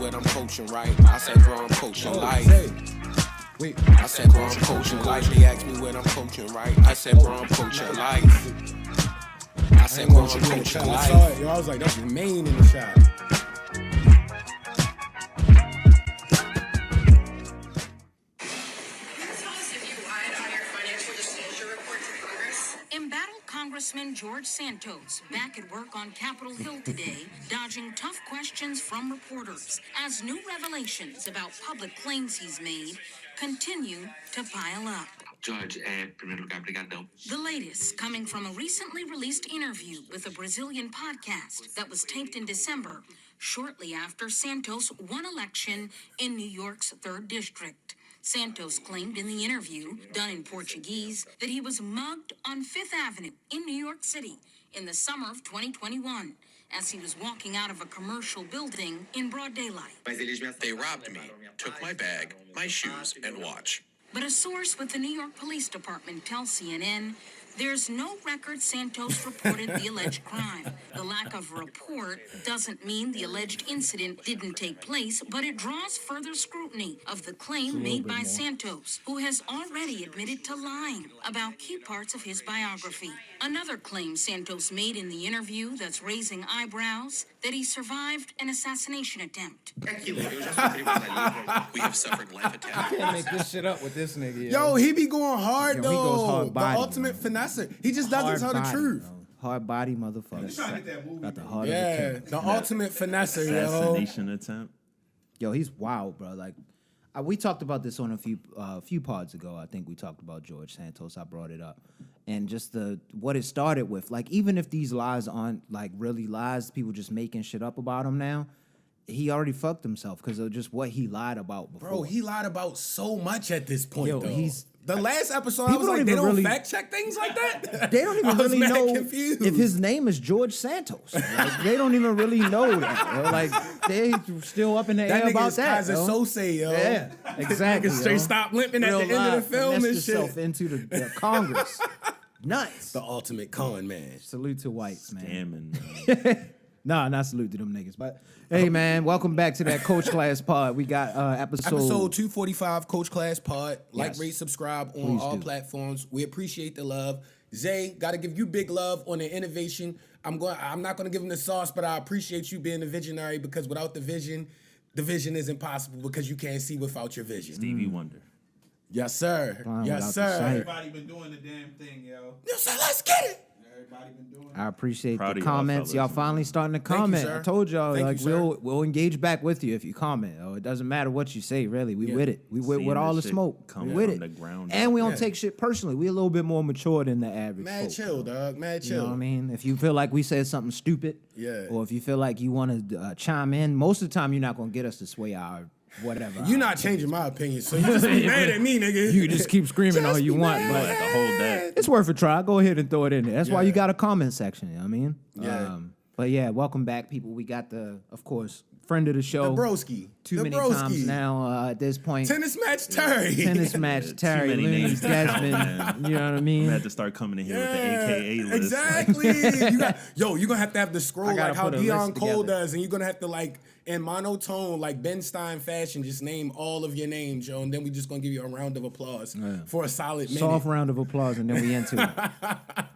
what I'm coaching, right? I said, bro, I'm coaching life. Wait. I said, bro, I'm coaching life. They asked me what I'm coaching, right? I said, bro, I'm coaching life. I said, bro, I'm coaching life. I saw it, yo. I was like, that's Jermaine in the shot. Congressman George Santos back at work on Capitol Hill today, dodging tough questions from reporters as new revelations about public claims he's made continue to pile up. George, primeiro lugar, obrigado. The latest coming from a recently released interview with a Brazilian podcast that was taped in December, shortly after Santos won election in New York's 3rd District. Santos claimed in the interview, done in Portuguese, that he was mugged on 5th Avenue in New York City in the summer of 2021 as he was walking out of a commercial building in broad daylight. They robbed me, took my bag, my shoes, and watch. But a source with the New York Police Department tells CNN there's no record Santos reported the alleged crime. The lack of a report doesn't mean the alleged incident didn't take place, but it draws further scrutiny of the claim made by Santos, who has already admitted to lying about key parts of his biography. Another claim Santos made in the interview that's raising eyebrows, that he survived an assassination attempt. We have suffered life attacks. Can't make this shit up with this nigga. Yo, he be going hard, though. He goes hard body, the ultimate finesser. He just doesn't tell the truth. Bro. Hard body motherfucker. Got the heart of a king. The ultimate finesser, yo. Assassination attempt. Yo, he's wild, bro. Like, we talked about this on a few pods ago. I think we talked about George Santos. I brought it up. And just what it started with. Like, even if these lies aren't, like, really lies, people just making shit up about him now, he already fucked himself because of just what he lied about before. Bro, he lied about so much at this point, Yo, though. The last episode, I was like, they don't fact check things like that? They don't even really know confused. if his name is George Santos. Like, they don't even really know that. Yo. Like, they still up in the air about that. That nigga is Sose, yo. Yeah, exactly. Nigga straight stop limping at the end of the film and shit. Into the Congress. Nuts. The ultimate con, man. Salute to whites, man. Scamming, man. Nah, not salute to them niggas. But hey, man, welcome back to that Coach Class Pod. We got episode 245, Coach Class Pod. Like, Yes. rate, subscribe on Please all do. platforms. We appreciate the love. Zay, got to give you big love on the innovation. I'm not going to give him the sauce, but I appreciate you being the visionary because without the vision isn't possible because you can't see without your vision. Stevie Wonder. Yes, sir. Flying Yes, without the sir. sight. Everybody been doing the damn thing, yo. Yes, sir. Let's get it. Everybody been doing it. I appreciate Proud the of y'all comments. fellas, Y'all man. finally starting to you, comment. sir. I told y'all, Thank like, you, sir. we'll engage back with you if you comment. Oh, it doesn't matter what you say, really. We with it. We with Seeing all the this shit smoke. come We with from it. the ground And up. we don't Yeah. take shit personally. We a little bit more mature than the average Mad folk, chill, bro. dog. Mad You chill. know what I mean? If you feel like we said something stupid, Yeah. or if you feel like you want to chime in, most of the time you're not going to get us to sway our whatever. You're not changing my opinion, so you just be mad at me, nigga. You just keep screaming all you want, You but have to hold that. it's worth a try. Go ahead and throw it in there. That's why Yeah. you got a comment section. You know what I mean? Yeah. But yeah, welcome back, people. We got of course, friend of the The show. broski. Too the many broski. times now at this point. Tennis match Terry. Tennis match, Too Terry, many Looney, names to count, Desmond. man. You know what I We mean? had to start coming in here with the AKA list. Exactly. You're going to have the scroll I gotta like how put a Dion list Cole together. does, and you're going to have to, like, in monotone, like Ben Stein fashion, just name all of your names, yo, and then we just going to give you a round of applause for a solid minute. Soft round of applause, and then we into it.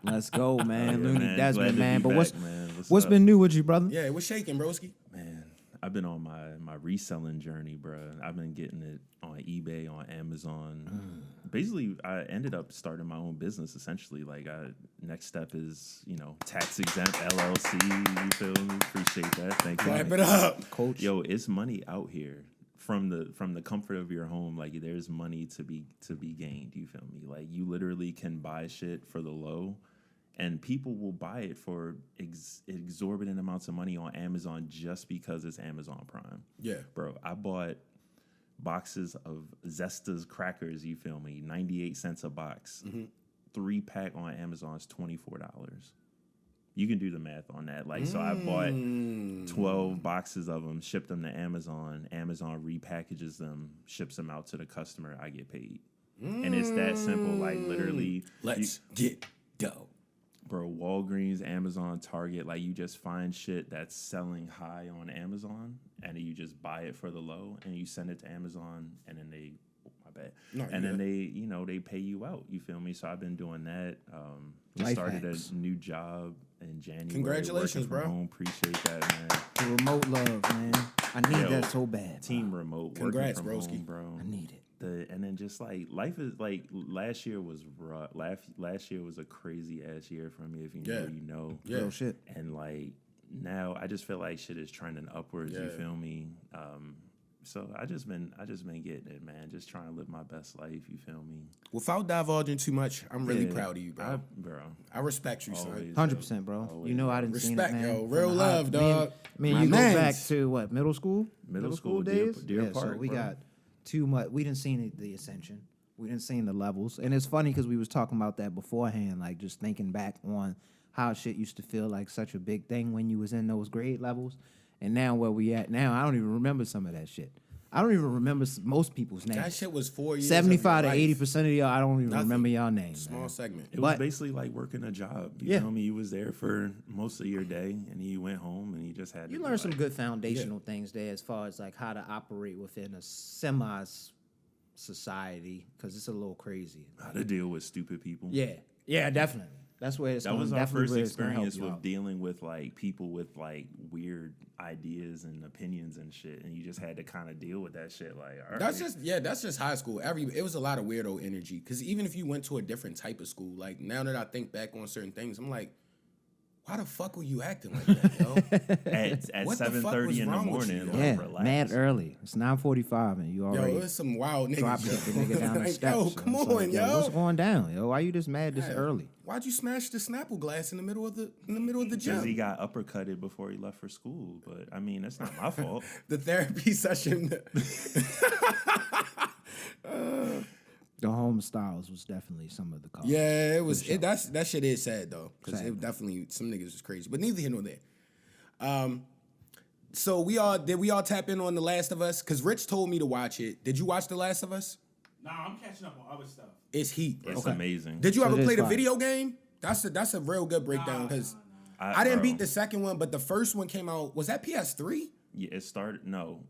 Let's go, man. Yeah, Looney, man. Desmond, Glad to man. be But back, man. what's up? been new with you, brother? Yeah, what's shaking, broski? Man, I've been on my reselling journey, bro. I've been getting it on eBay, on Amazon. Basically, I ended up starting my own business, essentially. Like, next step is, tax exempt LLC. You feel me? Appreciate that. Thank you. Wrap it up. Coach. Yo, it's money out here from the comfort of your home. Like, there's money to be gained. You feel me? Like, you literally can buy shit for the low, and people will buy it for exorbitant amounts of money on Amazon just because it's Amazon Prime. Yeah. Bro, I bought boxes of Zesta's crackers. You feel me? 98 cents a box. 3-pack on Amazon is $24. You can do the math on that. Like, so I bought 12 boxes of them, shipped them to Amazon. Amazon repackages them, ships them out to the customer. I get paid. And it's that simple. Like, literally. Let's get dough. Bro, Walgreens, Amazon, Target, like you just find shit that's selling high on Amazon and you just buy it for the low and you send it to Amazon and then they, my bad. No, and you're then good. they pay you out. You feel me? So I've been doing that. Just Life started hacks. a new job in January. Congratulations, working from bro. home. Appreciate that, man. The remote love, man. I need Yo, that so bad. Team remote. Congrats, working from broski. home, bro. I need it. And then just like life is like last year was rough. Last year was a crazy ass year for me. If you know, Yeah. you know. Yeah. Real shit. And like now, I just feel like shit is trending upwards. You Yeah. feel me? So I just been getting it, man. Just trying to live my best life. You feel me? Without divulging too much, I'm really Yeah. proud of you, bro. Bro. I respect you, son. Always. 100%, bro. Always. You know I didn't see it, Respect, man. yo. From Real the love, high- dog. Me My and you go mans. back to what, middle school? Middle school, Deer- days? Deer yeah, so Park, we bro. got too much. We didn't see the ascension. We didn't see the levels. And it's funny because we was talking about that beforehand, like just thinking back on how shit used to feel like such a big thing when you was in those grade levels. And now where we at now, I don't even remember some of that shit. I don't even remember most people's names. That shit was 4 years. 75 of to your life. 80% of y'all, I don't even Nothing. remember y'all names. Small man. segment. It was But- basically like working a job. You Yeah. feel me? You was there for most of your day, and you went home, and you just had to. You do, learn some like- good foundational things there as far as like how to operate within a semi society because it's a little crazy. how to deal with stupid people. Yeah, definitely. That's where it's That gonna, was our definitely first where it's gonna help experience you with out. dealing with like people with like weird ideas and opinions and shit, and you just had to kind of deal with that shit. Like, all right, That's just high school. It was a lot of weirdo energy. Because even if you went to a different type of school, like now that I think back on certain things, I'm like, why the fuck were you acting like that, yo? at What the fuck 7:30 was in the wrong with you, morning. yo? Like, Yeah, relax. mad early. It's 9:45 and you Yo, already it was some wild dropped niggas. the nigga down the Like, steps. yo, So come it's on, like, yo. what's going down, yo? Why you this mad this Hey, early? Why'd you smash the Snapple glass in the middle of the Because gym? he got uppercutted before he left for school. But I mean, that's not my fault. The therapy session. The home styles was definitely some of the cause. Yeah, it was. That shit is sad though, because Sad. it definitely some niggas was crazy. But neither here nor there. So did we all tap in on The Last of Us? Because Rich told me to watch it. Did you watch The Last of Us? Nah, I'm catching up on other stuff. It's heat, bro. It's amazing. Did you So ever it is play the fire. video game? That's a real good breakdown because I didn't bro, beat the second one, but the first one came out. Was that PS3? Yeah, it started. No,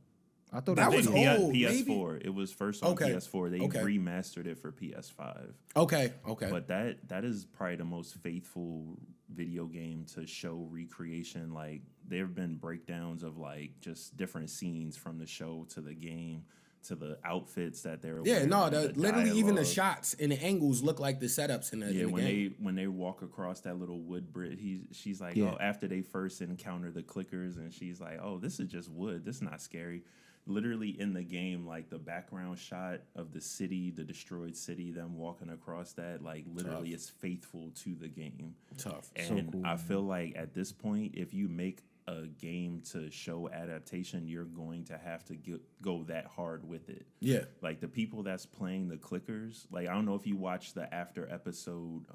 I thought That it was was old. PS4. It was first on Okay. PS4. They Okay. remastered it for PS5. Okay. But that is probably the most faithful video game to show recreation. Like there have been breakdowns of like just different scenes from the show to the game to the outfits that they're Yeah, wearing, no, the literally even the dialogue. shots and the angles look like the setups in the, Yeah, in the game. when they walk across that little wood bridge, she's like, Yeah. oh, after they first encounter the clickers, and she's like, oh, this is just wood. This is not scary. Literally in the game, like the background shot of the city, the destroyed city, them walking across that, like literally is faithful to the game. Tough. And cool, I feel like at this point, if you make a game to show adaptation, you're going to have to go that hard with it. Yeah. Like the people that's playing the clickers, like I don't know if you watched the after episode.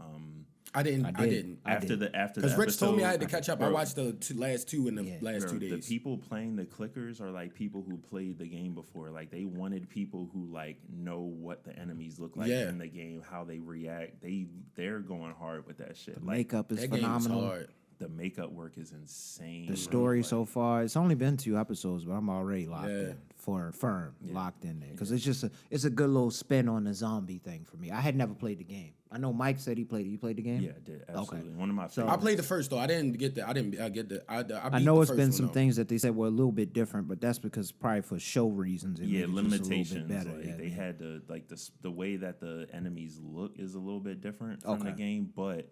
I didn't. After the Because Rich told me I had to episode, catch up. I bro, watched the last two in the last bro, 2 days. The people playing the clickers are like people who played the game before. Like they wanted people who like know what the enemies look like Yeah. in the game, how they react. They're going hard with that shit. The Like makeup is that game is phenomenal. hard. the makeup work is insane. The bro. story Like, so far, it's only been 2 episodes, but I'm already locked Yeah. in locked in there because it's a good little spin on the zombie thing for me. I had never played the game. I know Mike said he played it. You played the game? Yeah, I did absolutely. One of my So- favorites. I played the first though. I didn't get the. I get the. I I beat know the it's first been one, some though. things that they said were a little bit different, but that's because probably for show reasons. It Yeah, made it just a little bit limitations. better. Like Yeah, they had to like the way that the enemies look is a little bit different from the Okay. game, but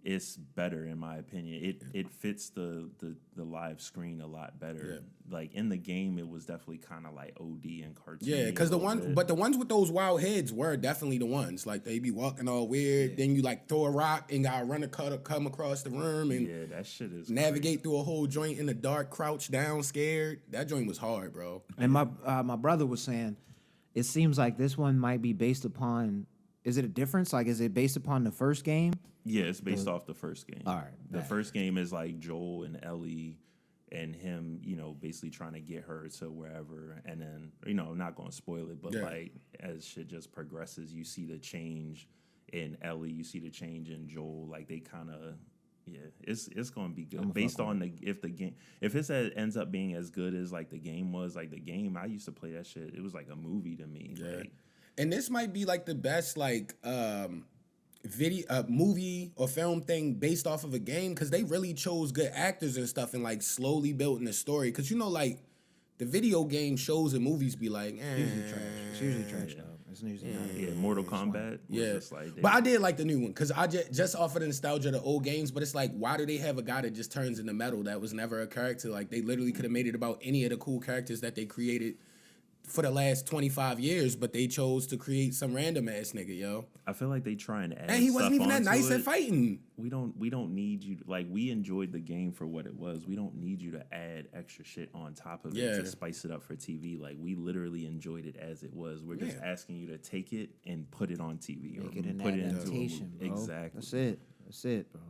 it's better in my opinion. It fits the live screen a lot better. Like in the game, it was definitely kind of like OD and cartoon. Yeah, because the ones with those wild heads were definitely the ones. Like they be walking all weird. Then you like throw a rock and gotta run come across the room and yeah, that shit is navigate through a whole joint in the dark, crouch down, scared. That joint was hard, bro. And my brother was saying, it seems like this one might be based upon. Is it a difference? Like, is it based upon the first game? Yeah, it's based off the first game. All right, The bet. first game is like Joel and Ellie and him, basically trying to get her to wherever. And then, I'm not going to spoil it, but Yeah. like as shit just progresses, you see the change in Ellie, you see the change in Joel. Like they kind of, yeah, it's gonna be good based on if it ends up being as good as like the game was. Like the game, I used to play that shit. It was like a movie to me. Yeah. Like, And this might be like the best like movie or film thing based off of a game, because they really chose good actors and stuff and like slowly building the story. Because you know, like the video game shows and movies be like, It's usually trash though. It's usually not. yeah, Mortal Kombat. Was just like but I did like the new one because I just off of the nostalgia of the old games. But it's like, why do they have a guy that just turns into metal that was never a character? Like they literally could have made it about any of the cool characters that they created for the last 25 years, but they chose to create some random ass nigga, yo. I feel like they trying to add. And he wasn't even that onto nice it. at fighting. We don't need you to, like, we enjoyed the game for what it was. We don't need you to add extra shit on top of it to spice it up for TV. Like, we literally enjoyed it as it was. We're just asking you to take it and put it on TV or Make it an put it into a adaptation, movie. bro. Exactly. That's it, bro.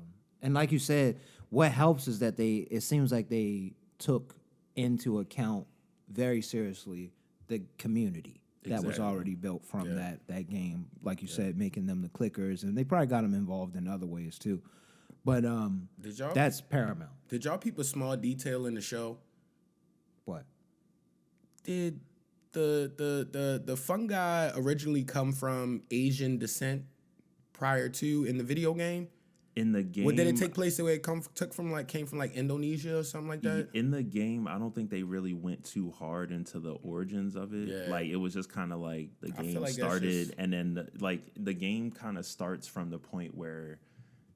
And like you said, what helps is that it seems like they took into account very seriously the community that was already built from that game. Like you said, making them the clickers, and they probably got them involved in other ways too. But that's paramount. Did y'all peep a small detail in the show? What? Did the fungi originally come from Asian descent prior to in the video game? In the game, What did it take place where it came from like Indonesia or something like that? In the game, I don't think they really went too hard into the origins of it. Yeah. Like it was just kind of like the game like that's started, just- and then the game kind of starts from the point where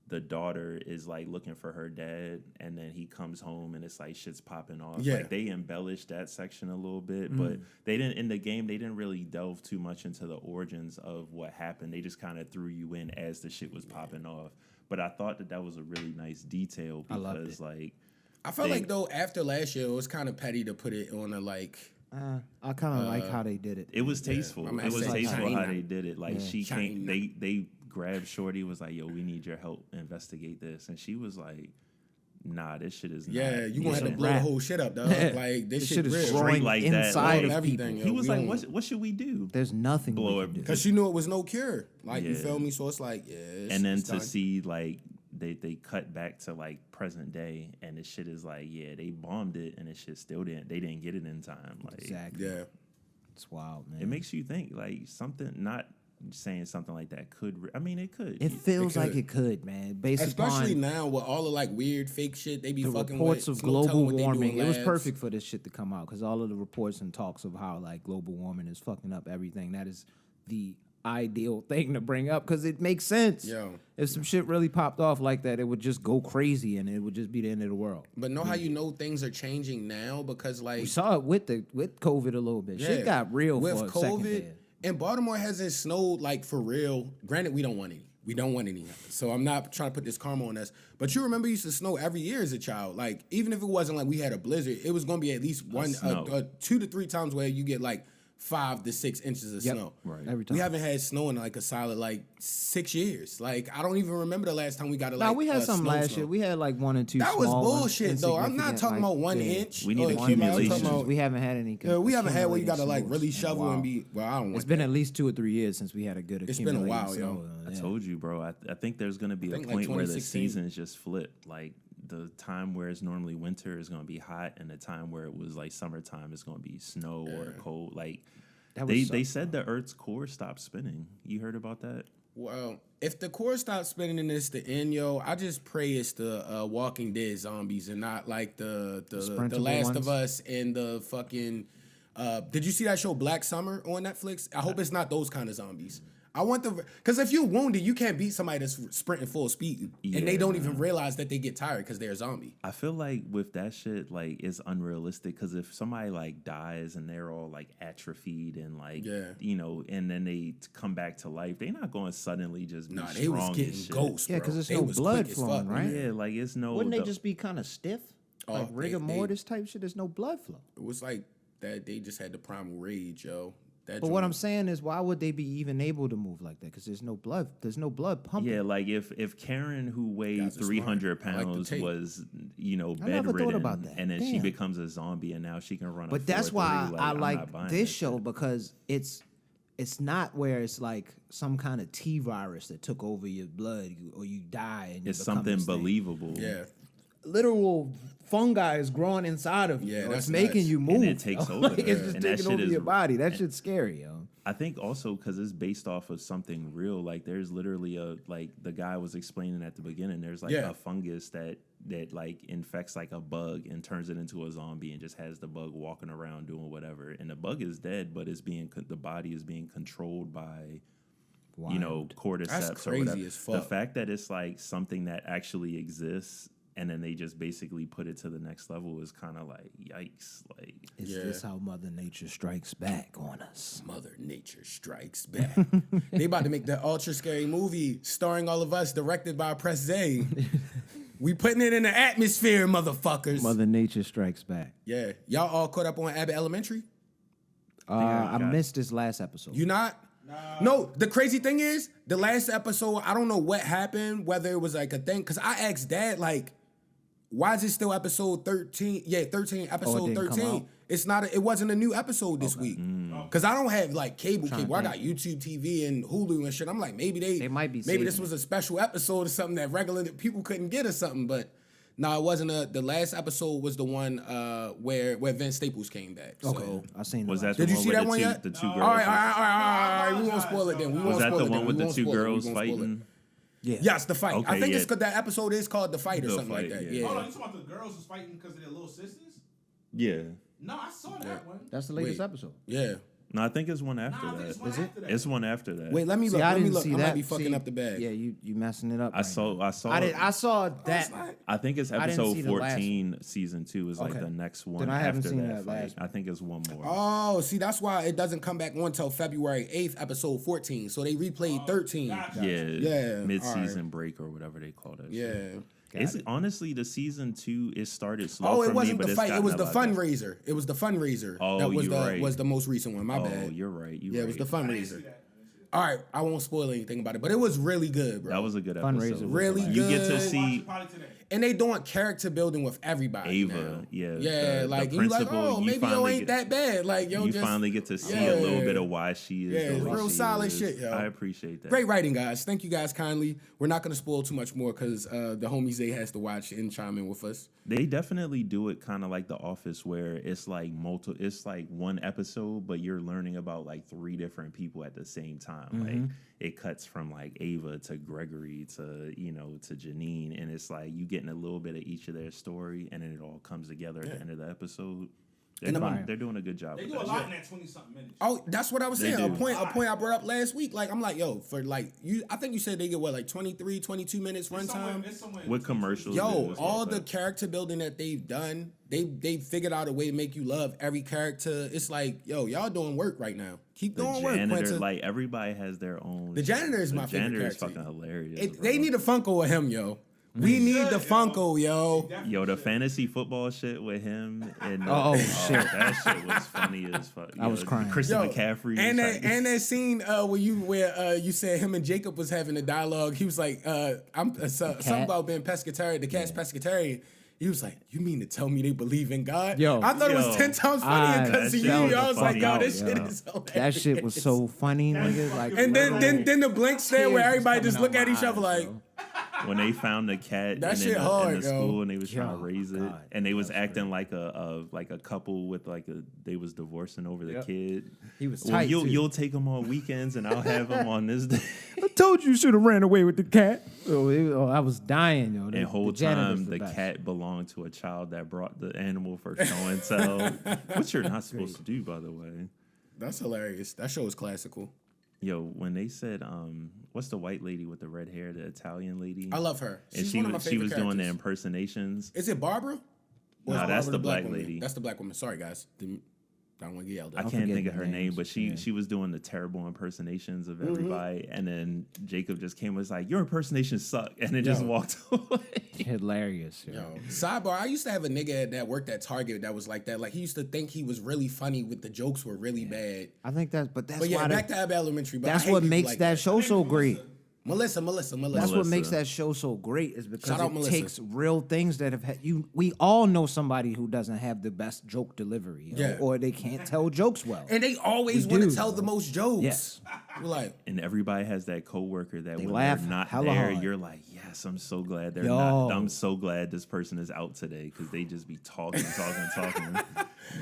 the daughter is like looking for her dad, and then he comes home and it's like shit's popping off. Yeah. Like they embellished that section a little bit, but they didn't in the game. They didn't really delve too much into the origins of what happened. They just kind of threw you in as the shit was popping off. But I thought that was a really nice detail because like I felt like though after last year it was kind of petty to put it on a like. I kind of like how they did it. It was tasteful. I'm It was saying tasteful China. how they did it. Like she came, China. they grabbed Shorty, was like, "Yo, we need your help investigate this," and she was like, "Nah, this shit is Yeah, not." you gonna have to blow the whole shit up, dog. Like this shit is real. growing Straight like that, inside like, of everything. people. Yo. He was We like, don't- "What should we do?" There's nothing Blow we it can do. Because she knew it was no cure. Like you Yeah. feel me? So it's like And then it's to done. see like they cut back to like present day, and this shit is like, yeah, they bombed it, and this shit still didn't get it in time. Like Exactly. Yeah. It's wild, man. it makes you think like something. Not saying something like that could. I mean, it could. It feels It like could. it could, man. Based Especially upon now with all the like weird fake shit they be the fucking reports with. of There's no telling global what they do in warming. It was labs. perfect for this shit to come out because all of the reports and talks of how like global warming is fucking up everything. That is the ideal thing to bring up because it makes sense. Yo. If some shit really popped off like that, it would just go crazy and it would just be the end of the world. But know how you know things are changing now? Because like We saw it with COVID a little bit. Shit got real with for a second COVID. there. And Baltimore hasn't snowed like for real. Granted, we don't want any. We don't want any. So I'm not trying to put this karma on us. But you remember it used to snow every year as a child. Like even if it wasn't like we had a blizzard, it was going to be at least 2 to 3 times where you get like 5 to 6 inches of snow. Right. Every time. We haven't had snow in like a solid like 6 years. Like I don't even remember the last time we got a Nah, like. we had a some snow last snow. year. We had like 1 and 2. That was small ones, bullshit though. I'm not insignificant, talking about 1 yeah. inch. We need or accumulation. I'm talking about- We haven't had any. Yeah, we haven't had where you got to like accumulating really snows in a shovel and while. be. Well, I don't want It's been that. at least 2 or 3 years since we had a good. It's been a accumulating while, yo. snow, I yeah. told you, bro. I think there's gonna be a think, like, point where the 2016. seasons just flip. Like the time where it's normally winter is gonna be hot, and the time where it was like summertime is gonna be snow or cold. Like That they would suck, said the Earth's core stopped spinning. You heard about that? Well, if the core stops spinning and it's the end, yo, I just pray it's the Walking Dead zombies and not like the sprintable Last ones? of Us and the fucking. Did you see that show Black Summer on Netflix? I hope it's not those kind of zombies. I want because if you're wounded, you can't beat somebody that's sprinting full speed, and they Yeah, don't even realize that they get tired because they're a zombie. I feel like with that shit, like it's unrealistic because if somebody like dies and they're all like atrophied and like and then they come back to life, they're not going to suddenly just be Nah, strong they was as getting shit. ghosts. Yeah, bro. 'cause there's They no was blood quick as flowing, fuck, right? Yeah, like it's no. Wouldn't they just be kind of stiff? Like rigor they- mortis type shit. There's no blood flow. It was like that. They just had the primal rage, yo. That But what joint- I'm saying is, why would they be even able to move like that? Because there's no blood. There's no blood pumping. Yeah, like if Karen, who weighed Guys are smart. 300 I like the pounds, tape. was never thought bedridden, about that. and then she Damn. becomes a zombie, and now she can run. But a that's 4'3", why I I'm like not buying this that show shit. because it's it's not where it's like some kind of T virus that took over your blood or you die and you It's become something this thing. believable. Yeah. Literal fungi is growing inside of you. Yeah, yo. that's It's making nuts. you move. And it takes over. Like, it's just And that taking shit over is- your body. That shit's scary, yo. I think also because it's based off of something real. Like there's literally like the guy was explaining at the beginning. There's like Yeah. a fungus that like infects like a bug and turns it into a zombie and just has the bug walking around doing whatever. And the bug is dead, but the body is being controlled by cordyceps That's or crazy whatever. as fuck. The fact that it's like something that actually exists. And then they just basically put it to the next level is kind of like, yikes. Like, Is this how Mother Nature strikes back on us? Mother Nature strikes back. They about to make the ultra scary movie starring all of us, directed by Press Zay. We putting it in the atmosphere, motherfuckers. Mother Nature strikes back. Yeah. Y'all all caught up on Abbott Elementary? I missed this last episode. You not? No, the crazy thing is, the last episode, I don't know what happened, whether it was like a thing, because I asked Dad, like, why is it still episode 13? Yeah, 13, episode didn't come 13. out? It's not, it wasn't a new episode this week. Because I don't have like cable. to I got YouTube TV and Hulu and shit. I'm like, maybe they might be maybe this saving was a special episode or something that regular people couldn't get or something. But no, it wasn't the last episode was the one where Vince Staples came back. Okay, So I seen was that. that the did you one see with that the one two, yet? the two girls? All right. We won't spoil it then. Was that the one with the two girls fighting? Yeah. Yes, the fight. I Okay, think it's yeah. because that episode is called The Fight or The something like Fight, that. yeah. Yeah. Hold on, you talking about the girls was fighting because of their little sisters? Yeah. No, I saw that one. That's the latest Wait. episode. Yeah. No, I think it's one after Nah, I think that. it's one after that. It's one after that. Wait, let me See, look. I Let me didn't look. see I that. might be fucking See, up the bag. Yeah, you messing it up. I saw. I saw that. I think it's I didn't episode see the last 14, season 2 is like Okay. the next one Then I haven't after seen that that fight. last one. I think it's one more. Oh, see, that's why it doesn't come back on until February 8th, episode 14. So they replayed 13. Gotcha. Yeah, mid-season alright. break or whatever they call that. Yeah. shit. It's honestly the season 2. It started slow. Oh, for it wasn't me, but the it's fight. It gotten was a the lot better. fundraiser. It was the fundraiser. Oh, that was you're right. was the most recent one. My Oh, bad. you're right. Yeah, it was the I didn't see fundraiser. that. All right, I won't spoil anything about it, but it was really good, bro. That was a good Fundraiser episode. was Really hilarious. You get to good. Watch see it probably today. And they doing character building with everybody. Ava. now. Yeah, Yeah, the like you like, principal, oh, you maybe yo finally ain't get- that bad. Like yo, you just finally get to see a little Yeah. bit of why she is. Yeah, the it's way real she solid is. shit, yo. I appreciate that. Great writing, guys. Thank you guys kindly. We're not gonna spoil too much more because the homie Zay has to watch and chime in with us. They definitely do it kind of like The Office, where it's like it's like one episode, but you're learning about like 3 different people at the same time. Like it cuts from like Ava to Gregory to to Janine, and it's like you getting a little bit of each of their story, and then it all comes together at the end of the episode. They're doing a good job They with do a that. lot in that 20-something minutes. Oh, that's what I was They saying. A do. point I brought up last week. Like I'm like, yo, for like you, I think you said they get what like 23, 22 minutes runtime. It's somewhere in With between. commercials. Yo, it's all like the that. character building that they've done, they figured out a way to make you love every character. It's like, yo, y'all doing work right now. Keep The doing work, janitor, Quinta. like everybody has their own. The janitor is the my favorite janitor is character. fucking hilarious. They bro. need a Funko of him, yo. We need the Funko, yo. Yo, the fantasy football shit with him and shit. that shit was funny as fuck. I was crying. Christian Yo, McCaffrey and like- that scene where you said him and Jacob was having a dialogue. He was like, something about being pescatarian. The cat's pescatarian. He was like, "You mean to tell me they believe in God?" Yo. I thought it was Yo. 10 times funnier because of that you. shit was I was like, funny "Yo, out, this shit yo. is hilarious." That shit was so funny, nigga. Like, And then the blink stare where Tears everybody was just coming look out at each my other eyes, like, yo. when they found the cat That in, shit the, hard, in the yo. school and they was trying to Yo, raise it, God. and they was acting like a couple with they was divorcing over the Yep. kid. He was Well, tight, too. you'll take him on weekends and I'll have him on this day. I told you should have ran away with the cat. I was dying, yo. And whole janitor's time the best. cat belonged to a child that brought the animal for show and tell, which you're not supposed to do, by the way. "That's hilarious." That show is classical. Yo, when they said, what's the white lady with the red hair, the Italian lady? I love her. And She's she one of my was favorite doing the characters. impersonations. Is it Barbara? Or No, is that's Barbara the black woman? lady. That's the black woman. Sorry, guys. I don't want to get yelled I at. can't forget think of the her name, names. but Yeah. she was doing the terrible impersonations Mm-hmm. of everybody, and then Jacob just came and was like, "Your impersonations suck," and then just walked away. Hilarious, yo. Yo, sidebar, I used to have a nigga that worked at Target that was like that. Like, he used to think he was really funny, but the jokes were really bad. I think that's But why yeah, back to Abbott Elementary. But I that's hate what people makes like that show so great. Melissa. That's what Melissa. makes that show so great is because Shout out it Melissa. takes real things that have had you. We all know somebody who doesn't have the best joke delivery, Yeah. or they can't tell jokes well. And they always We want to do, tell the bro. most jokes. Yes. We're like, And everybody has that coworker that when laugh they're not hella there, hard. you're like, yes, I'm so glad they're Yo. not. I'm so glad this person is out today because they just be talking.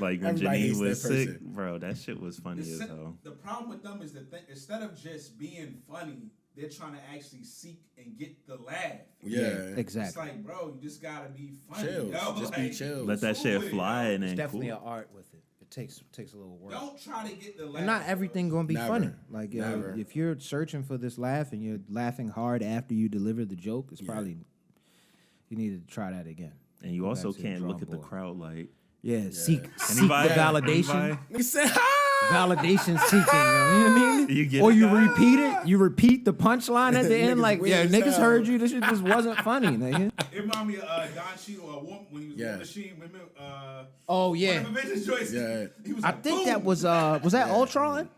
Like when Everybody hates Janine that was sick, person. bro, that shit was funny as hell. The problem with them is that instead of just being funny, they're trying to actually seek and get the laugh. yeah. It's Exactly. like, bro, you just gotta be funny. Chill. Yo. Just Like, be chill. Let that cool shit with it, fly yo. and It's then definitely cool. an art with it. It takes a little work. Don't try to get the laugh. And not everything gonna be Never. funny. Like Never. if you're searching for this laugh and you're laughing hard after you deliver the joke, it's probably you need to try that again. And you Go also back to the can't look drawing at the board. crowd like Seek anybody. the validation. Anybody? He said, "Ah!" Validation seeking, you know what I mean? You get Or it, you guys? repeat it. You repeat the punchline at the end, Niggas like, weird yeah, as niggas hell. heard you. This shit just wasn't funny, nigga. It reminded me of Don Cheadle when he was Yeah. on the machine. Remember, Oh yeah, one of Avengers Joyce. Yeah. He was I like, think boom. that was that Ultron.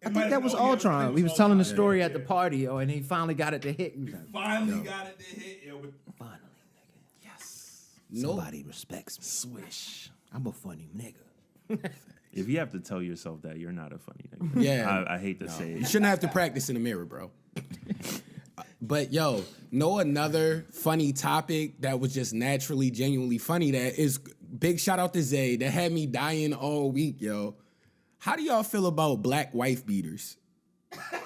I might think have that was been- oh, yeah, I Ultron. think We it was was telling the Ultron. story Yeah, at the party, and he finally got it to hit. He was like, Finally got it to hit. Yo, but finally, nigga. Yes. Somebody respects me. Swish. I'm a funny nigga. If you have to tell yourself that, you're not a funny nigga. Yeah. I hate to say You it. shouldn't have to practice in the mirror, bro. But yo, know another funny topic that was just naturally, genuinely funny that is big shout out to Zay that had me dying all week, yo. How do y'all feel about black wife beaters?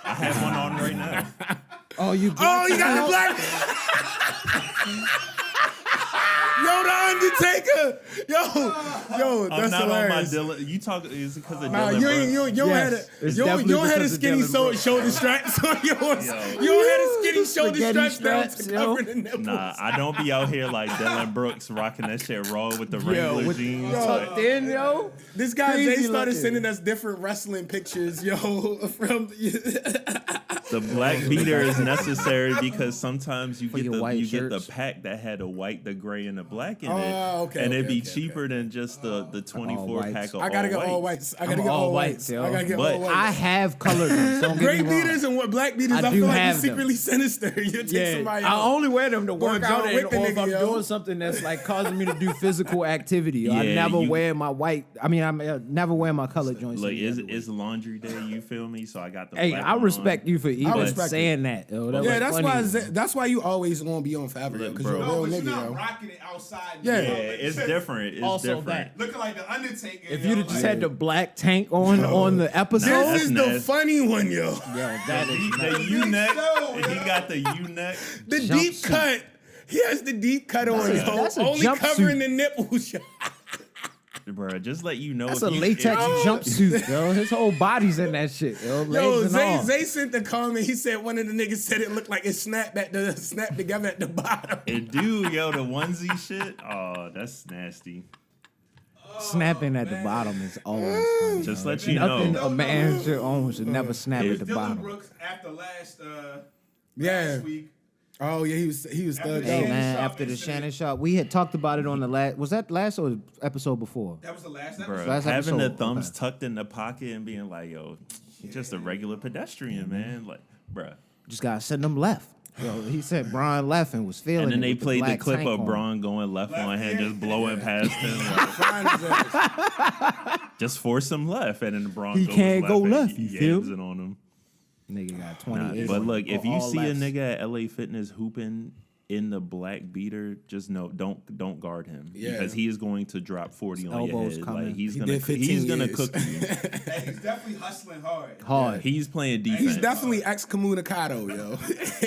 I have one on right now. Oh, you. Oh, you got the black. Yo, the Undertaker. Yo, I'm that's not hilarious. on my Dylan. You talk is it because of Nah, Dylan you ain't Brooks? you don't Yes, have it's you don't definitely have a because of skinny Dylan Brooks. shoulder straps on yours. Yo. You don't have a skinny shoulder Spaghetti straps down straps, to yo. cover the nipples. Nah, I don't be out here like Dylan Brooks rocking that shit raw with the Wrangler with jeans. tucked in, yo. This guy Crazy Jay started looking. sending us different wrestling pictures, yo, from The black beater is necessary because sometimes you For get your the white you get shirts. the pack that had a white, the gray, and the black in it, Oh, okay, and it'd okay, be okay, cheaper than just the 24 whites. pack of I gotta all get all whites. whites. I gotta I'm get all all whites, whites. yo. I gotta get But all whites. I have colored ones. Don't Gray get me wrong. beaters and what black beaters, I I do feel like have you're them. secretly sinister. You take Yeah, somebody I out. only wear them to work John out, and, Wick the or if nigga, I'm yo. doing something that's like causing me to do physical activity. I Yeah, never you- wear my white. I mean, I never wear my colored joints. Look, any other way. it's laundry day. You feel me? So I got the. Hey, black I one respect on. you for even respect saying that. Yo. That Yeah, was that's funny. why. That's why you always gonna be on forever, Look, because you're a bro. No, real but you're nigga, not yo. rocking it outside. Yeah. Yeah, it's different. It's Also different. Looking like the Undertaker. If yo, you'd have just like- had the black tank on the episode, Nah, This that's is the nasty. funny one, yo. yo, that is The U-neck. show, He yo. got the U-neck. The deep Jumpsuit. cut. He has the deep cut on, yo. that's a Only jumpsuit. covering the nipples, yo. Bro, just let you know. That's if a you- latex if- jumpsuit, yo. His whole body's in that shit, yo. Yo, Legs and Zay, all. Zay sent the comment. He said one of the niggas said it looked like it snapped together at the bottom. It do, yo, the onesie shit. Oh, that's nasty. Snapping at the bottom is always funny. Just yo. let you Nothing know. a man should own should never snap If at the Dylan bottom. Brooks after last Yeah. week. Oh yeah, he was thugged Hey out. man, Sharpe after the incident. Shannon Sharpe, we had talked about it on the last. Was that last or episode before? That was the last Bro, episode. Last having the episode, thumbs okay. tucked in the pocket and being like, yo, he's just a regular pedestrian, man. Like, bruh. Just gotta send them left. Yo, he said Brian left and was feeling. And then it they with played the black clip tank of on. Braun going left on him, just blowing past him. Like, Fine as ass. just force him left, and then the Braun He goes can't go and left, he you feel? yams it on him. Nigga got Nah, 28. but look, if you all see lefts. a nigga at LA Fitness hooping in the black beater, just know don't guard him Yeah. because he is going to drop 40 on your elbows head. coming. Like he's He gonna did 15 he's gonna years. cook you. Hey, he's definitely hustling hard. hard. He's playing defense. He's definitely excommunicado, yo.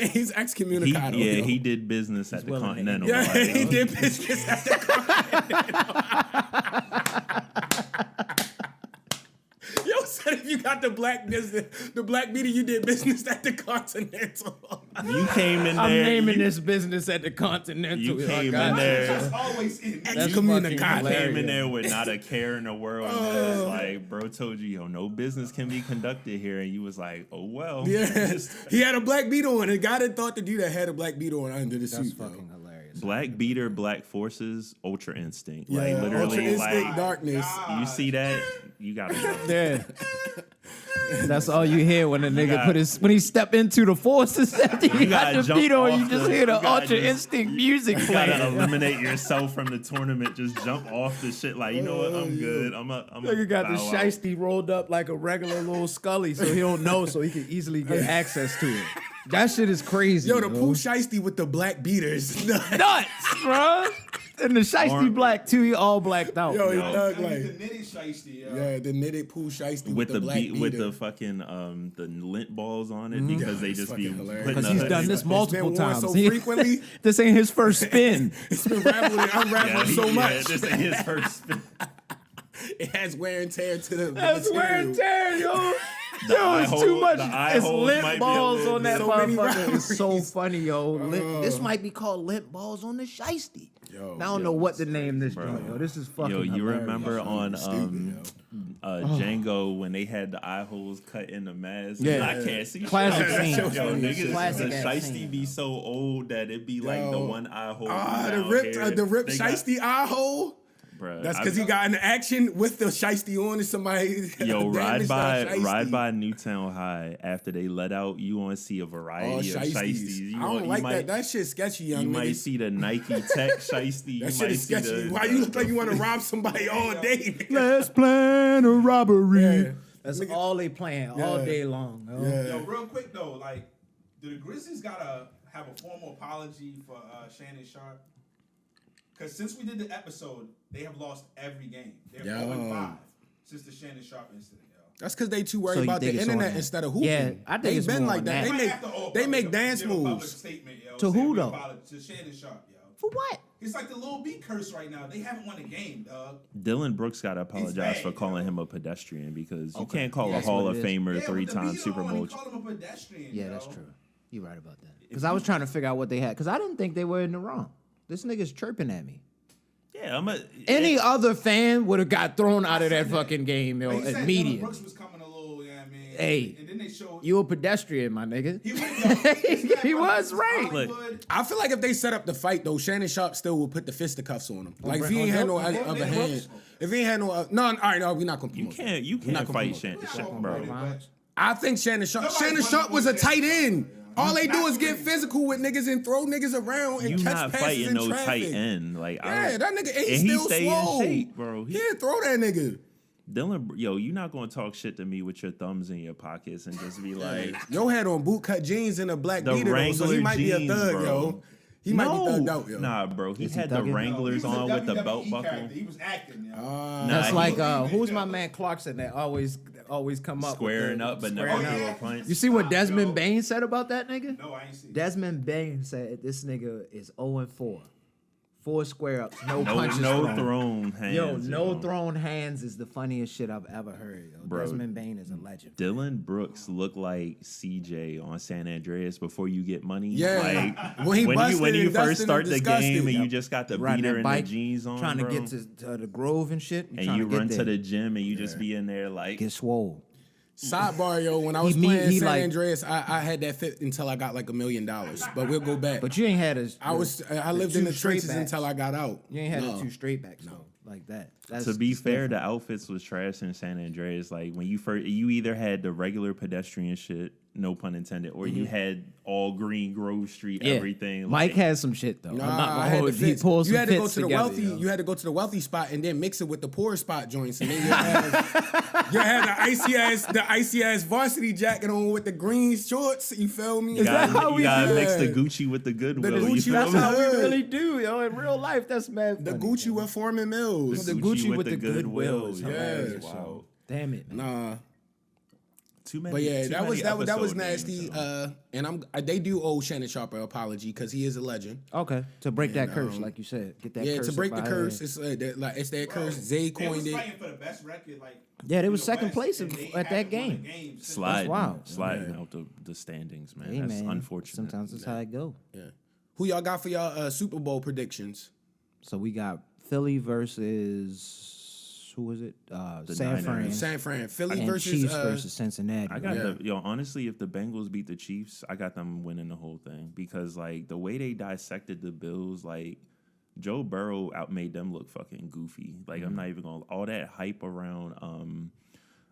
He's excommunicado. yeah, yo. he did business at the willing to- Continental. Yeah, like, he did business at the Yo said if you got the black beater, you did business at the Continental. You came in there. I'm naming you, this business at the Continental. You yo, I came got in you. there. It's always in. That's Excommunicado. fucking You came in hilarious. there with not a care in the world. And just like, bro told you, yo, no business can be conducted here. And you was like, oh, well. Yeah, he had a black beater on. The guy that thought to do that had a black beater on under the That's suit. yo. fucking hilarious. Black beater, black forces, ultra instinct. Yeah, Like, literally, Ultra Instinct like, Darkness. you see that, you gotta go. Yeah. That's all you hear when a nigga when he step into the forces after you got gotta the beat jump on, you off just the- hear the you gotta Ultra just- Instinct music You gotta playing. eliminate yourself from the tournament. Just jump off the shit. Like, you know what? I'm good. I'm Nigga got the bow out. shiesty rolled up like a regular little Scully, so he don't know, so he can easily get access to it. That shit is crazy. Yo, the Pooh Shiesty with the black beaters. nuts, bro. And the shiesty black too, he all blacked out. Yo, he yo. thug The like. knitted shiesty, yo. Yeah, the knitted Pooh Shiesty with the black beat, with beater. the fucking the lint balls on it because they it's just be fucking hilarious. putting Because he's the done hoodie- this multiple been worn times. so He- frequently. This ain't his first spin. It's been unraveling so much. This ain't his first spin. It has wear and tear to the That's wear and tear, yo. The Yo, eye it's hole- too much. the eye It's holes lint might be a balls little on that bit. So many motherfucker. It's so rivalries. funny, yo. This might be called lint balls on the shiesty. Yo, I don't know what to name this joint, yo. This is fucking Yo, you hilarious. remember on Stupid, Django when they had the eye holes cut in the mask? Yeah. I can't see. Classic shit. scene. Yo, Funny as niggas, shit. Classic the ass shiesty scene. be so old that it be like the Yo. one eye hole. the ripped Shiesty eye hole. Bruh, That's because he got in action with the Shiesty on and somebody. Yo, damaged that Shiesty. ride by Newtown High after they let out. You want to see a Oh, variety of shiesties. I don't like that. That shit sketchy, young You niggas. might see the Nike Tech shiesty. That You shit might is see sketchy. the- Why you look like you want to rob somebody all day? nigga? Let's plan a robbery. Yeah. That's Nigga. all they playing all Yeah. day long. Yo. Yeah. Yo, real quick though, like, do the Grizzlies gotta have a formal apology for Shannon Sharpe? Because since we did the episode, they have lost every game. They're Yo. 0-5 since the Shannon Sharpe incident, yo. That's because they too worried So you about think the it's on internet that? instead of hooping. Yeah, I think they it's been more like on that. that. They Might make have to all they make public- dance give a public moves. statement, yo, To saying who, we though? apologize To Shannon Sharpe, yo. For what? It's like the Lil B curse right now. They haven't won a game, dog. Dylan Brooks got to apologize bad, for calling yo. him a pedestrian because you can't call a That's Hall what of it is. Famer Yeah, with the three-time beat Super on, Bowl. He called him a pedestrian, Yeah, yo. that's true. You're right about that. Because I was trying to figure out what they had. Because I didn't think they were in the wrong. This nigga's chirping at me. Yeah, I'm a Any other fan would have got thrown out of that fucking game, yo, But he said Dylan immediately. Brooks was coming a little, yeah, I mean. Hey, and then they showed You a pedestrian, my nigga. he, was, He was right. Hollywood. I feel like if they set up the fight though, Shannon Sharpe still would put the fisticuffs on him. Like if he on ain't had no Brooks? other hand, if he ain't had no no, all right, no, we're not gonna You promote. can't you We're not can't gonna fight promote. Shannon, bro. I think Shannon Sharpe. Nobody Shannon wants Sharpe to was a lose tight that. end. All they do is get Exactly. physical with niggas and throw niggas around and You catch not passes fighting in no traffic. tight end. Like Yeah, that nigga ain't and he still stay swole. in shape, bro. He didn't throw that nigga. Dylan, yo, you not gonna talk shit to me with your thumbs in your pockets and just be like, Yo had on bootcut jeans and a black The beater, though, so he Wrangler might be a jeans, thug, bro. yo. He might be thugged out, yo. Nah, bro. He Is he had the thugging? Wranglers He was a on with the WWE belt buckle. character. He was acting, yo. Nah, That's he like who's my man Clarkson that always come up with squaring the- up but never squaring threw up. a punch. You see what Stop, Desmond yo. Bain said about that nigga? No, I ain't see. Desmond Bain said this nigga is 0-4. 4 square ups, no No, punches no thrown. thrown hands. Yo, no yo. thrown hands is the funniest shit I've ever heard. Yo. Bro. Desmond Bain is a legend. Dylan Brooks looked like CJ on San Andreas before you get money. Yeah. Like, When he when busted you and first dusted start and the disgusted. game and you Yep. just got the Riding beater that and bike, the jeans on, trying bro. to get to the Grove and shit. and trying you to get run to there. the gym and you just be in there like, Get swole. Sidebar, yo, when I was He playing San like- Andreas, I had that fit until I got like $1 million. But we'll go back. But you ain't had a. I lived in the trenches backs. until I got out. You ain't had No. the 2 straight backs though, like that. That's to be it's fair, different. the outfits was trash in San Andreas. Like when you either had the regular pedestrian shit, no pun intended, or you had all green Grove Street everything. Mike like, has some shit though. I'm not Nah, I gonna had hold the you. He fits. pulls You some had to go fits to the together, wealthy. yo. You had to go to the wealthy spot and then mix it with the poor spot joints, and then you had the icy ass varsity jacket on with the green shorts. You feel me? you gotta, how we you gotta do mix the it? Gucci with the Goodwill. you Gucci, feel That's me? how we Hood. really do, yo. In real life, that's mad The funny, Gucci yo. with Foreman Mills. The Gucci with the Goodwill is Yeah, hilarious, so- wow. Damn it, man. Nah. Too many. But yeah, too that was many nasty. episode names, And they do owe Shannon Sharpe an apology because he is a legend. Okay, to break that curse, like you said, get that. Yeah, curse to break up the out of curse, there. it's their curse. Zay They coined was it. fighting for the best record, like Yeah, they in was the second West, place and at they that haven't won a game. game since Sliding, wild. sliding out the standings, man. Hey, That's man, unfortunate. Sometimes that's how it go. Yeah. Who y'all got for y'all Super Bowl predictions? So we got Philly versus who was it? San Niners. Fran. San Fran, Philly And versus Chiefs versus Cincinnati. I got Yeah. honestly, if the Bengals beat the Chiefs, I got them winning the whole thing because like the way they dissected the Bills, like Joe Burrow made them look fucking goofy. Like I'm not even gonna all that hype around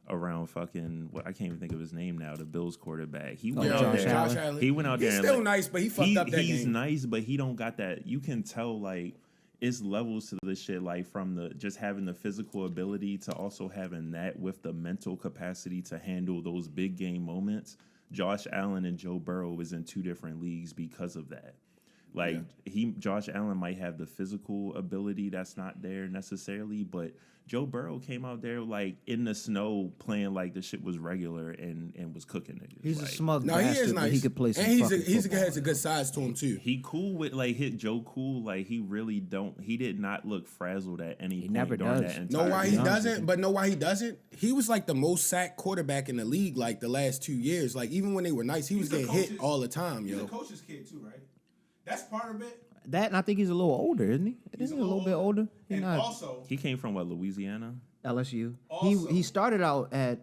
around fucking I can't even think of his name now. The Bills quarterback. He Yeah, went out there. Josh Allen. He went out there. He's and still like, nice, but he fucked up that He's game. nice, but he don't got that. You can tell like it's levels to this shit. Like from the just having the physical ability to also having that with the mental capacity to handle those big game moments. Josh Allen and Joe Burrow was in two different leagues because of that. Like Josh Allen might have the physical ability that's not there necessarily, but Joe Burrow came out there like in the snow playing like the shit was regular and was cooking niggas. He's like, a smug No, bastard, he is but nice. he could play some and fucking he football. has a good size to him too. He cool with like hit Joe cool. Like he really don't. He did not look frazzled at any point never during does. that entire Know why he game. doesn't? But know why he doesn't? He was like the most sacked quarterback in the league like the last 2 years. Like even when they were nice, he was He's a getting hit coach's- all the time, He's yo. a coach's kid too, right? That's part of it. That, and I think he's a little older, isn't he? He's Isn't he a little bit older? He's And not also, He came from what, Louisiana? LSU. Also- He started out at.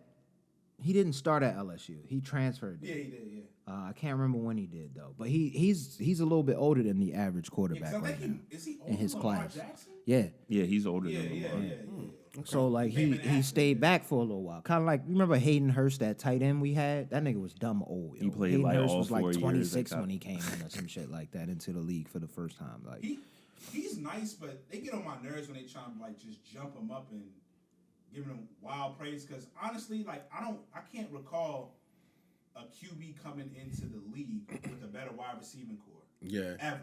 He didn't start at LSU. He transferred. yeah, he did, yeah. I can't remember when he did though, but he's a little bit older than the average Yeah, 'cause quarterback I right think now. is he older in his than Lamar class. Jackson? Yeah. Yeah, he's older Yeah, than yeah, Lamar. yeah. So like Became he an athlete. stayed back for a little while. Kind of like you remember Hayden Hurst, that tight end we had. That nigga was dumb old. Yo. He played, Hayden like, Hurst all was like 4 years at 26 college. when he came in or some shit like that into the league for the first time. Like He's nice, but they get on my nerves when they try to like just jump him up and giving him wild praise. Because honestly, like I can't recall a QB coming into the league with a better wide receiving core. Yeah. Ever.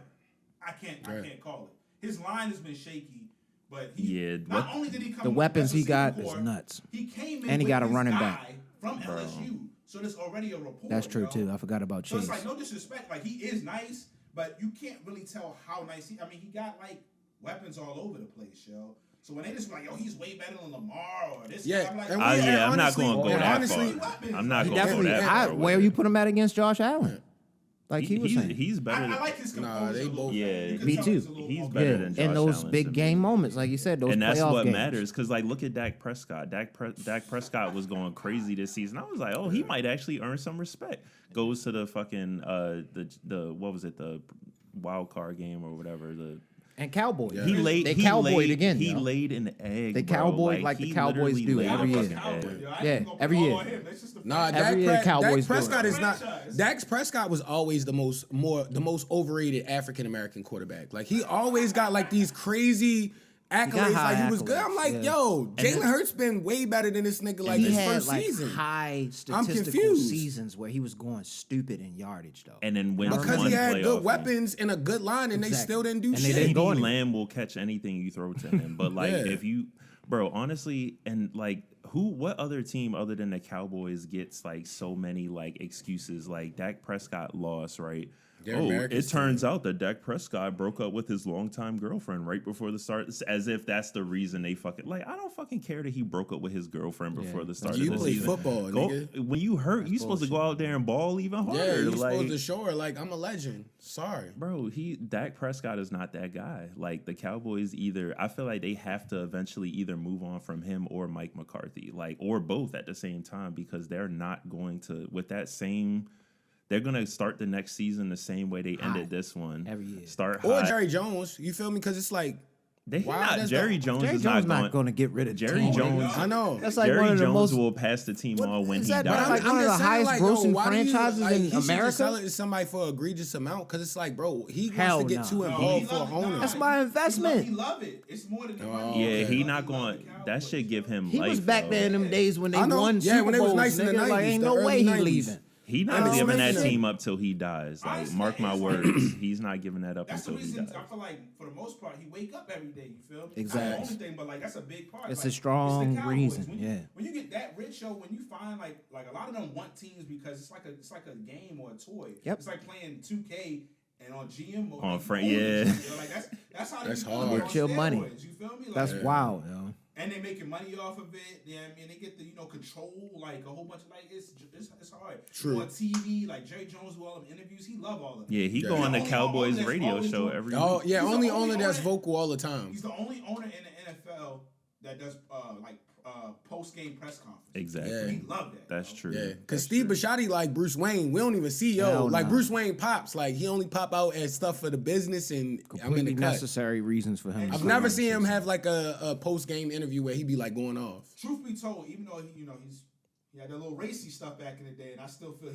I can't call it. His line has been shaky, but he Yeah, not only did he come the with weapons best he got receiving is core, nuts. He came in And he with got a his running guy back. from LSU. So there's already a rapport. That's true yo. too. I forgot about So Chase. it's like no disrespect. Like he is nice, but you can't really tell how nice he. I mean, he got like weapons all over the place, yo. So when they just like, yo, he's way better than Lamar or this Yeah, guy, I'm like, and oh, we- Yeah, I'm not honestly- going to go and that honestly- far. I'm not He going to go definitely. that far. Where with you it. put him at against Josh Allen? Like he was saying. He's better. I like his composure. Nah, they a little both- bit. Yeah, You can me tell too. he's a little He's more better calm. than Josh in those Allen big to game me. moments, like you said, those And that's playoff what games. matters, because like look at Dak Prescott. Dak Prescott was going crazy this season. I was like, oh, he might actually earn some respect. Goes to the fucking the what was it, the wild card game or whatever. And Cowboys. Yeah. He laid. They he cowboyed laid, again. He yo. laid an egg. They bro. cowboyed like the he Cowboys literally do laid every a year. fucking egg. Yeah, every year. Nah, Every year Cowboys Dak Prescott do it. is not. Franchise. Dak Prescott was always the most overrated African American quarterback. Like he always got like these crazy accolades. high Like he was good. accolades, I'm like, yeah. yo, And Jalen then- Hurts been way better than this nigga. Like He his had first like season. high statistical confused. seasons where he was going stupid in yardage though. And then win Because one he had playoff good game. weapons and a good line, and they Exactly. still didn't do And they shit. didn't go CeeDee anywhere. Lamb will catch anything you throw to him. But like Yeah. if you, bro, honestly, and like what other team other than the Cowboys gets like so many like excuses? Like Dak Prescott lost, right? They're Oh, America's it turns out that Dak Prescott broke up with his longtime girlfriend right before the start, as if that's the reason they fucking like. I don't fucking care that he broke up with his girlfriend before the start You of the play season. football, nigga. When you hurt, you supposed to go out there and ball even harder. Yeah, you're like, supposed to show her like I'm a legend. Sorry. bro, Dak Prescott is not that guy. Like the Cowboys I feel like they have to eventually either move on from him or Mike McCarthy, like or both at the same time, because they're not going to with that same. They're gonna start the next season the same way they ended this one. Every year. Start Or hot. Jerry Jones. You feel me? Because it's like Jerry Jones Jerry is Jones not not going to get rid of Jerry team. Jones. I know. That's like Jerry one of the Jones most. will pass the team on when is he that? dies. That's like one of the just saying, highest yo, grossing why do you, franchises like, in he should just America. sell it to somebody for an egregious amount because it's like, bro, he Hell wants to get nah. too No, involved for an owner. That's my investment. He love it. It's more than the money. Oh, Yeah, okay. he not going. That should give him. He life, was back though. there in them days when they I know. won Yeah, Super when they was Bowls, nice in the nigga. Like, 90s, ain't the no way early he 90s. leaving. He not know, giving that man. team up till he dies. Like, Honestly, mark my it's words, like- he's not giving that up That's the until he reason dies. I feel like for the most part he wake up every day. You feel me? Exactly. That's the only thing, but like that's a big part. It's like, a strong the Cowboys. reason, When you, yeah. When you get that rich, yo, when you find like a lot of them want teams because it's like a game or a toy. Yep. It's like playing 2K and on GM or On like, Frank, own the yeah. team, yo. Like that's how That's they become hard. on Get your money. steroids, You feel me? Like, That's wild, yo. and they making money off of it. Yeah, I mean they get the control like a whole bunch of like it's hard. True. On TV, like Jerry Jones do all them interviews. He love all of them. Yeah, he Yeah. go on the He's the only Cowboys owner that's radio always show doing- every Oh week. yeah, He's the only only owner that's owner- vocal all the time. He's the only owner in the NFL that does post game press conference. Exactly. Yeah. We love that. That's bro. true. Yeah, because Steve Bisciotti like Bruce Wayne. We don't even see Hell like nah. Bruce Wayne pops. Like he only pop out as stuff for the business, and I'm in the Completely cut. necessary reasons for him. to I've say never that seen shit. him have like a post game interview where he be like going off. Truth be told, even though he's He had that little racy stuff back in the day, and I still feel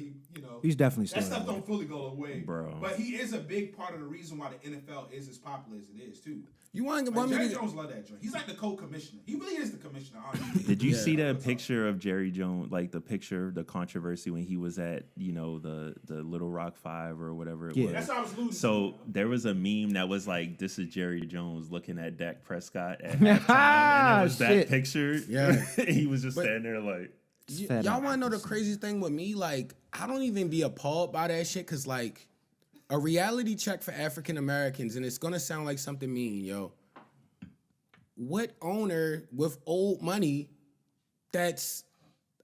He's definitely that still stuff in there. don't fully go away, Bro. But he is a big part of the reason why the NFL is as popular as it is too. You want Like, me Jerry to? Jones love that joint. He's like the co-commissioner. He really is the commissioner. Honestly. Did you see that picture of Jerry Jones, like the controversy when he was at, the Little Rock 5 or whatever it was? That's how I was losing. So there was a meme that was like, this is Jerry Jones looking at Dak Prescott at halftime, and it was that Shit. picture. Yeah. He was just standing there like, Y'all want to know the craziest thing with me? Like, I don't even be appalled by that shit, because, like, a reality check for African Americans, and it's going to sound like something mean, yo. What owner with old money that's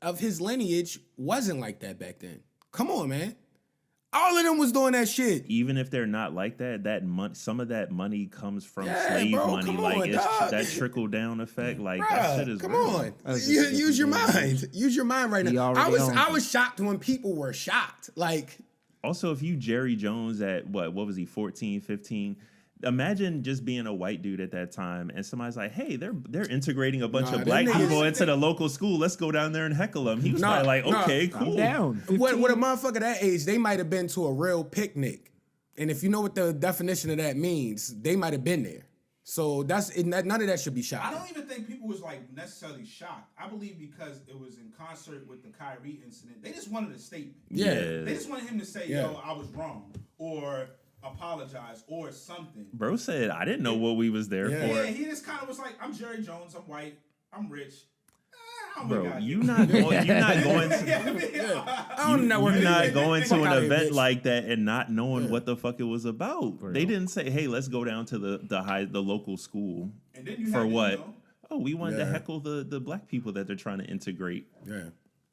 of his lineage wasn't like that back then? Come on, man. All of them was doing that shit. even if they're not like that some of that money comes from slave bro, money. come Like on, it's dog. that trickle down effect. Like that Bruh, shit is come real. on. That's You- just a use your different mind. Use your mind right He now. already owns I it. was shocked when people were shocked. Like, Also, if you Jerry Jones at what was he, 14, 15? Imagine just being a white dude at that time and somebody's like, hey, they're integrating a bunch Nah, of black them niggas- people into the local school. Let's go down there and heckle them. He was probably like, okay, I'm cool. down. what 15. a motherfucker that age, they might have been to a real picnic. And if you know what the definition of that means, they might have been there. So none of that should be I shocking. don't even think people was like necessarily shocked. I believe because it was in concert with the Kyrie incident, they just wanted a statement. Yeah. They just wanted him to say, Yeah. "Yo, I was wrong," or apologize, or something. Bro said, I didn't know what we was there Yeah. for. Yeah, he just kind of was like, "I'm Jerry Jones. I'm white. I'm rich." I don't really Bro, gotta you're do not it. going. You're not going to. I don't network. You're not going Fuck to an out here, event bitch. like that and not knowing what the fuck it was about. For They real. didn't say, "Hey, let's go down to the local school." And then you For had the, what? Oh, we wanted to Yeah. heckle the black people that they're trying to integrate. Yeah.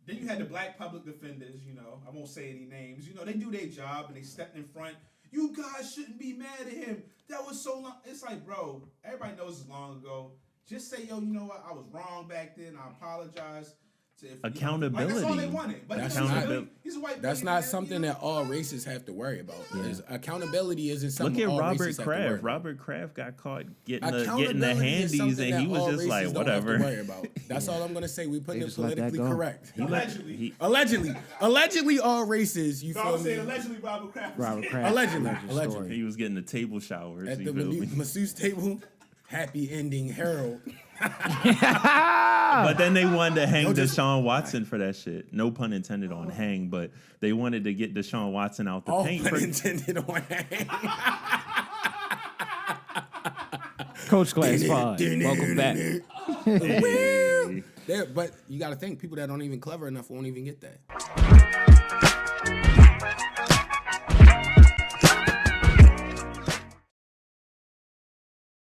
Then you had the black public defenders. I won't say any names. They do their job and they stepped in front. You guys shouldn't be mad at him. That was so long. It's like, bro, everybody knows it's long ago. Just say, yo, you know what? I was wrong back then. I apologize. Accountability. That's all they wanted. But That's he's a white That's boy, not man, something that all races have to worry about. Yeah. Accountability isn't something Look at all Robert races have to worry Kraft. about. Robert Kraft got caught getting the Accountability is handies, something and he that was all just like, races don't have to whatever. worry about. That's all I'm gonna say. We putting They it just let that politically go. correct. Allegedly. Allegedly, all races. You So I feel was saying me? allegedly Robert Kraft. Robert Kraft. Allegedly. Alleged Allegedly. story. He was getting the table showers. At You the feel me? masseuse table. Happy ending, Harold. But then they wanted to hang Don't just- Deshaun Watson for that shit. No pun intended on hang, but they wanted to get Deshaun Watson out the All paint. pun For, intended on Coach Class Pod. Welcome back. Hey. But you got to think, people that aren't even clever enough won't even get that.